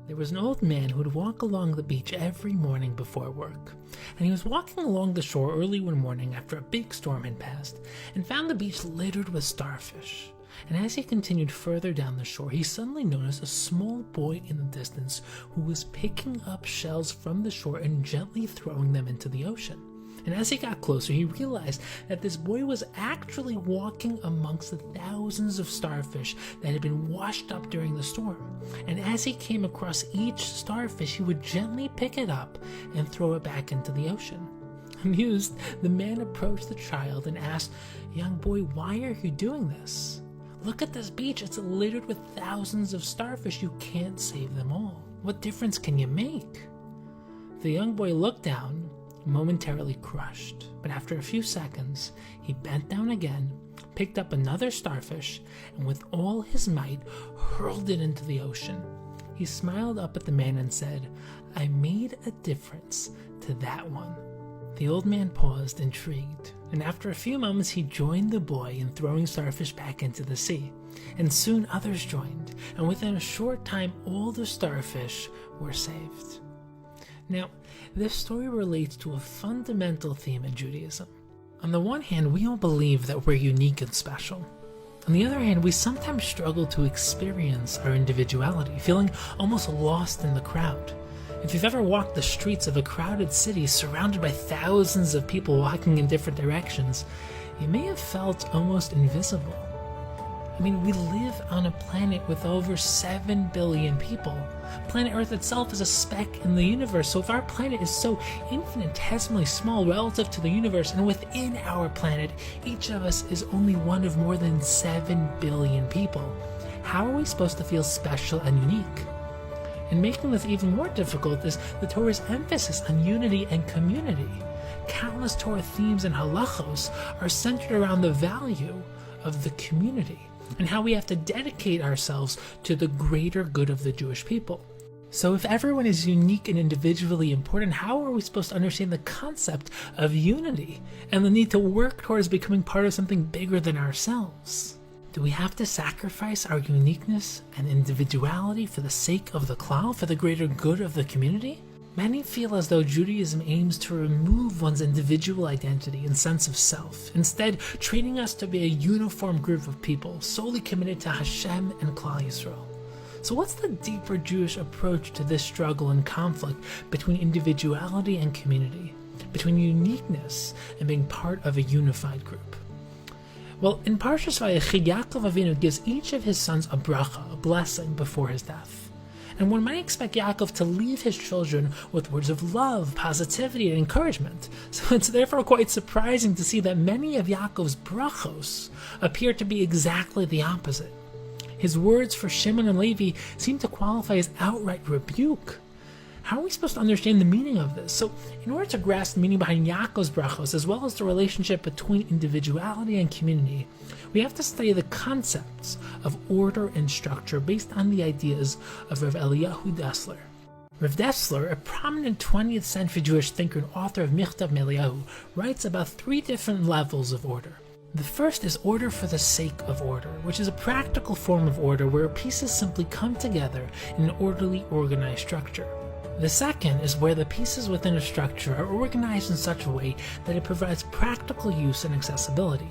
There was an old man who would walk along the beach every morning before work, and he was walking along the shore early one morning after a big storm had passed, and found the beach littered with starfish. And as he continued further down the shore, he suddenly noticed a small boy in the distance who was picking up shells from the shore and gently throwing them into the ocean. And as he got closer, he realized that this boy was actually walking amongst the thousands of starfish that had been washed up during the storm. And as he came across each starfish, he would gently pick it up and throw it back into the ocean. Amused, the man approached the child and asked, "Young boy, why are you doing this? Look at this beach, it's littered with thousands of starfish. You can't save them all. What difference can you make?" The young boy looked down, momentarily crushed, but after a few seconds, he bent down again, picked up another starfish, and with all his might, hurled it into the ocean. He smiled up at the man and said, "I made a difference to that one." The old man paused, intrigued, and after a few moments he joined the boy in throwing starfish back into the sea. And soon others joined, and within a short time all the starfish were saved. Now, this story relates to a fundamental theme in Judaism. On the one hand, we all believe that we're unique and special. On the other hand, we sometimes struggle to experience our individuality, feeling almost lost in the crowd. If you've ever walked the streets of a crowded city surrounded by thousands of people walking in different directions, you may have felt almost invisible. I mean, we live on a planet with over 7 billion people. Planet Earth itself is a speck in the universe, so if our planet is so infinitesimally small relative to the universe, and within our planet, each of us is only one of more than 7 billion people, how are we supposed to feel special and unique? And making this even more difficult is the Torah's emphasis on unity and community. Countless Torah themes and halachos are centered around the value of the community and how we have to dedicate ourselves to the greater good of the Jewish people. So if everyone is unique and individually important, how are we supposed to understand the concept of unity and the need to work towards becoming part of something bigger than ourselves? Do we have to sacrifice our uniqueness and individuality for the sake of the klal, for the greater good of the community? Many feel as though Judaism aims to remove one's individual identity and sense of self, instead training us to be a uniform group of people solely committed to Hashem and Klal Yisrael. So what's the deeper Jewish approach to this struggle and conflict between individuality and community, between uniqueness and being part of a unified group? Well, in Parshas Vayechid, Yaakov Avinu gives each of his sons a bracha, a blessing, before his death. And one might expect Yaakov to leave his children with words of love, positivity, and encouragement. So it's therefore quite surprising to see that many of Yaakov's brachos appear to be exactly the opposite. His words for Shimon and Levi seem to qualify as outright rebuke. How are we supposed to understand the meaning of this? So in order to grasp the meaning behind Yaakov's brachos, as well as the relationship between individuality and community, we have to study the concepts of order and structure based on the ideas of Rav Eliyahu Dessler. Rav Dessler, a prominent 20th century Jewish thinker and author of Michtav Meliyahu, writes about 3 different levels of order. The first is order for the sake of order, which is a practical form of order where pieces simply come together in an orderly, organized structure. The second is where the pieces within a structure are organized in such a way that it provides practical use and accessibility.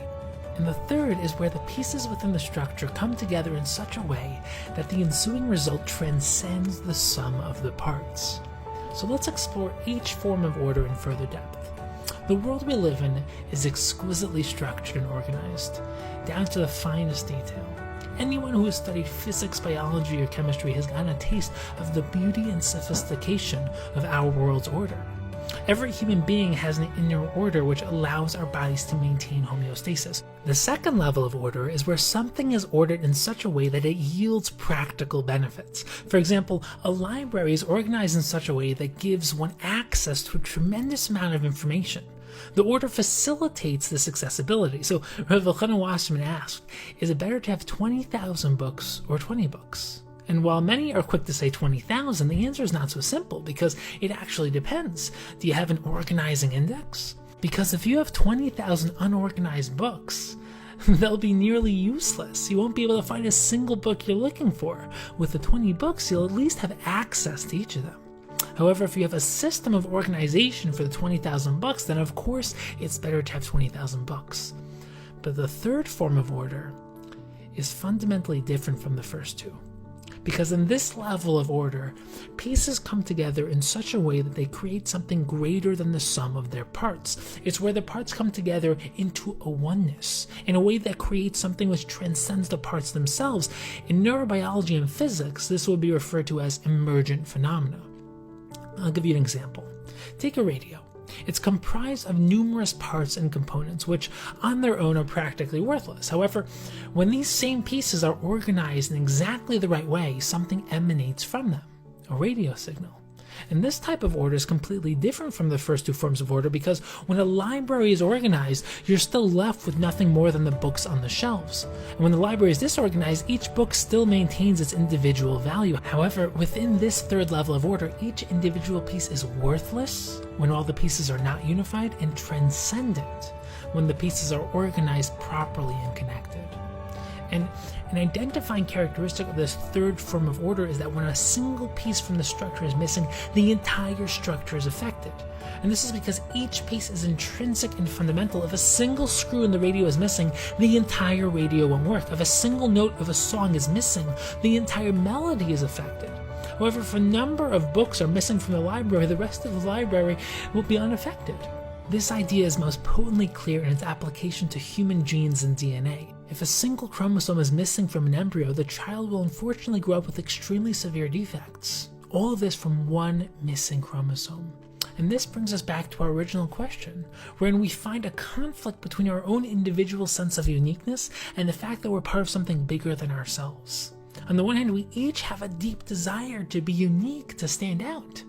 And the third is where the pieces within the structure come together in such a way that the ensuing result transcends the sum of the parts. So let's explore each form of order in further depth. The world we live in is exquisitely structured and organized, down to the finest detail. Anyone who has studied physics, biology, or chemistry has gotten a taste of the beauty and sophistication of our world's order. Every human being has an inner order which allows our bodies to maintain homeostasis. The second level of order is where something is ordered in such a way that it yields practical benefits. For example, a library is organized in such a way that gives one access to a tremendous amount of information. The order facilitates this accessibility. So Rav Elchanan Wasserman asked, is it better to have 20,000 books or 20 books? And while many are quick to say 20,000, the answer is not so simple because it actually depends. Do you have an organizing index? Because if you have 20,000 unorganized books, they'll be nearly useless. You won't be able to find a single book you're looking for. With the 20 books, you'll at least have access to each of them. However, if you have a system of organization for the 20,000 books, then of course it's better to have 20,000 books. But the third form of order is fundamentally different from the first two. Because in this level of order, pieces come together in such a way that they create something greater than the sum of their parts. It's where the parts come together into a oneness, in a way that creates something which transcends the parts themselves. In neurobiology and physics, this would be referred to as emergent phenomena. I'll give you an example. Take a radio. It's comprised of numerous parts and components, which on their own are practically worthless. However, when these same pieces are organized in exactly the right way, something emanates from them, a radio signal. And this type of order is completely different from the first two forms of order, because when a library is organized, you're still left with nothing more than the books on the shelves. And when the library is disorganized, each book still maintains its individual value. However, within this third level of order, each individual piece is worthless when all the pieces are not unified, and transcendent when the pieces are organized properly and connected. And an identifying characteristic of this third form of order is that when a single piece from the structure is missing, the entire structure is affected. And this is because each piece is intrinsic and fundamental. If a single screw in the radio is missing, the entire radio won't work. If a single note of a song is missing, the entire melody is affected. However, if a number of books are missing from the library, the rest of the library will be unaffected. This idea is most potently clear in its application to human genes and DNA. If a single chromosome is missing from an embryo, the child will unfortunately grow up with extremely severe defects. All of this from one missing chromosome. And this brings us back to our original question, wherein we find a conflict between our own individual sense of uniqueness and the fact that we're part of something bigger than ourselves. On the one hand, we each have a deep desire to be unique, to stand out.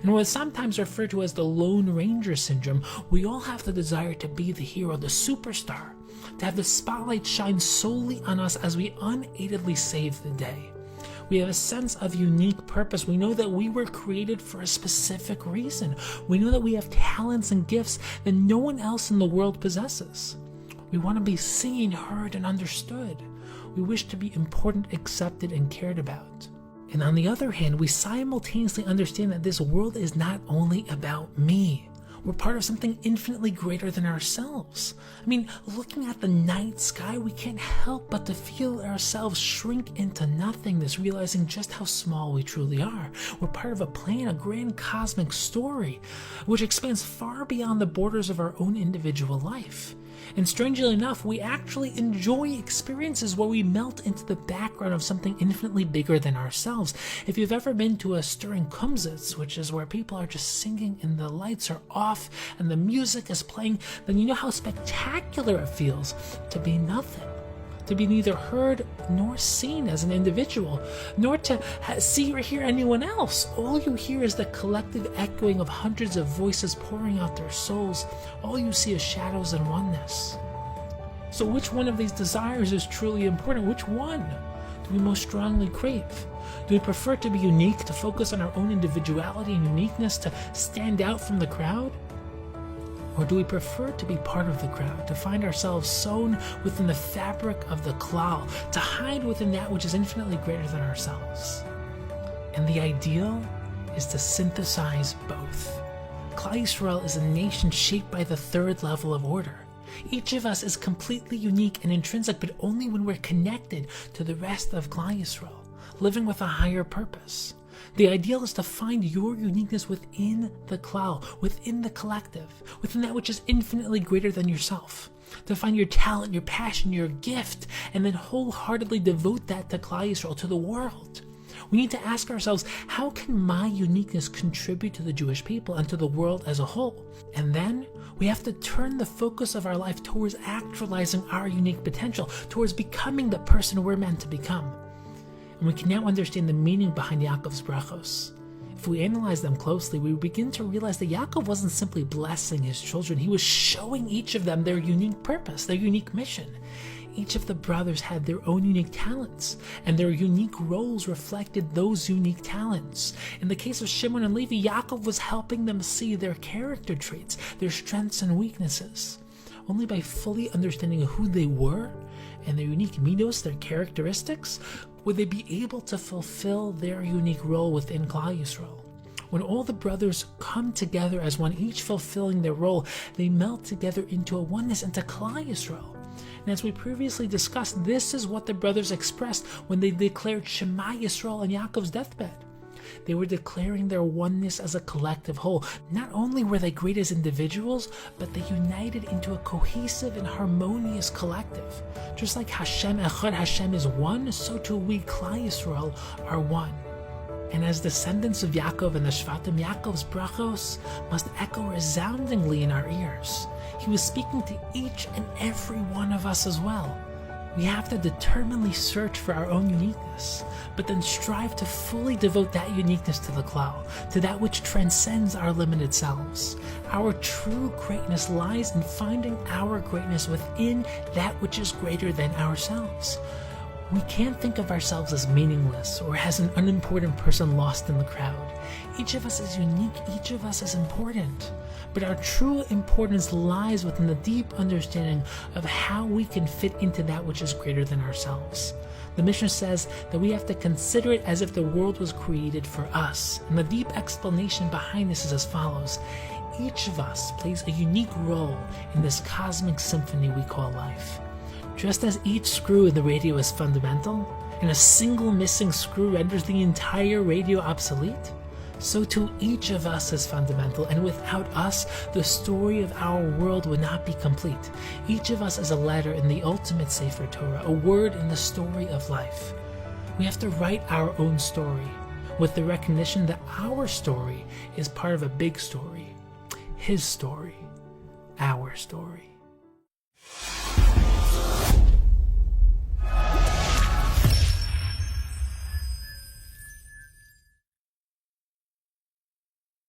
And what is sometimes referred to as the Lone Ranger syndrome, we all have the desire to be the hero, the superstar, to have the spotlight shine solely on us as we unaidedly save the day. We have a sense of unique purpose. We know that we were created for a specific reason. We know that we have talents and gifts that no one else in the world possesses. We want to be seen, heard, and understood. We wish to be important, accepted, and cared about. And on the other hand, we simultaneously understand that this world is not only about me. We're part of something infinitely greater than ourselves. I mean, looking at the night sky, we can't help but to feel ourselves shrink into nothingness, realizing just how small we truly are. We're part of a plan, a grand cosmic story, which expands far beyond the borders of our own individual life. And strangely enough, we actually enjoy experiences where we melt into the background of something infinitely bigger than ourselves. If you've ever been to a stirring kumsitz, which is where people are just singing and the lights are off and the music is playing, then you know how spectacular it feels to be nothing. To be neither heard nor seen as an individual, nor to see or hear anyone else. All you hear is the collective echoing of hundreds of voices pouring out their souls. All you see is shadows and oneness. So which one of these desires is truly important? Which one do we most strongly crave? Do we prefer to be unique, to focus on our own individuality and uniqueness, to stand out from the crowd? Or do we prefer to be part of the crowd, to find ourselves sewn within the fabric of the klal, to hide within that which is infinitely greater than ourselves? And the ideal is to synthesize both. Klal Yisrael is a nation shaped by the third level of order. Each of us is completely unique and intrinsic, but only when we're connected to the rest of Klal Yisrael, living with a higher purpose. The ideal is to find your uniqueness within the klal, within the collective, within that which is infinitely greater than yourself. To find your talent, your passion, your gift, and then wholeheartedly devote that to Klal Yisrael, to the world. We need to ask ourselves, how can my uniqueness contribute to the Jewish people and to the world as a whole? And then we have to turn the focus of our life towards actualizing our unique potential, towards becoming the person we're meant to become. And we can now understand the meaning behind Yaakov's brachos. If we analyze them closely, we begin to realize that Yaakov wasn't simply blessing his children. He was showing each of them their unique purpose, their unique mission. Each of the brothers had their own unique talents, and their unique roles reflected those unique talents. In the case of Shimon and Levi, Yaakov was helping them see their character traits, their strengths and weaknesses. Only by fully understanding who they were and their unique midos, their characteristics, would they be able to fulfill their unique role within Klal Yisrael. When all the brothers come together as one, each fulfilling their role, they melt together into a oneness, into Klal Yisrael. And as we previously discussed, this is what the brothers expressed when they declared Shema Yisrael on Yaakov's deathbed. They were declaring their oneness as a collective whole. Not only were they great as individuals, but they united into a cohesive and harmonious collective. Just like Hashem Echad, Hashem is one, so too we, Klal Yisrael, are one. And as descendants of Yaakov and the Shvatim, Yaakov's brachos must echo resoundingly in our ears. He was speaking to each and every one of us as well. We have to determinedly search for our own uniqueness, but then strive to fully devote that uniqueness to the Klal, to that which transcends our limited selves. Our true greatness lies in finding our greatness within that which is greater than ourselves. We can't think of ourselves as meaningless or as an unimportant person lost in the crowd. Each of us is unique, each of us is important. But our true importance lies within the deep understanding of how we can fit into that which is greater than ourselves. The Mishnah says that we have to consider it as if the world was created for us. And the deep explanation behind this is as follows. Each of us plays a unique role in this cosmic symphony we call life. Just as each screw in the radio is fundamental, and a single missing screw renders the entire radio obsolete, so too each of us is fundamental, and without us, the story of our world would not be complete. Each of us is a letter in the ultimate Sefer Torah, a word in the story of life. We have to write our own story, with the recognition that our story is part of a big story. His story. Our story.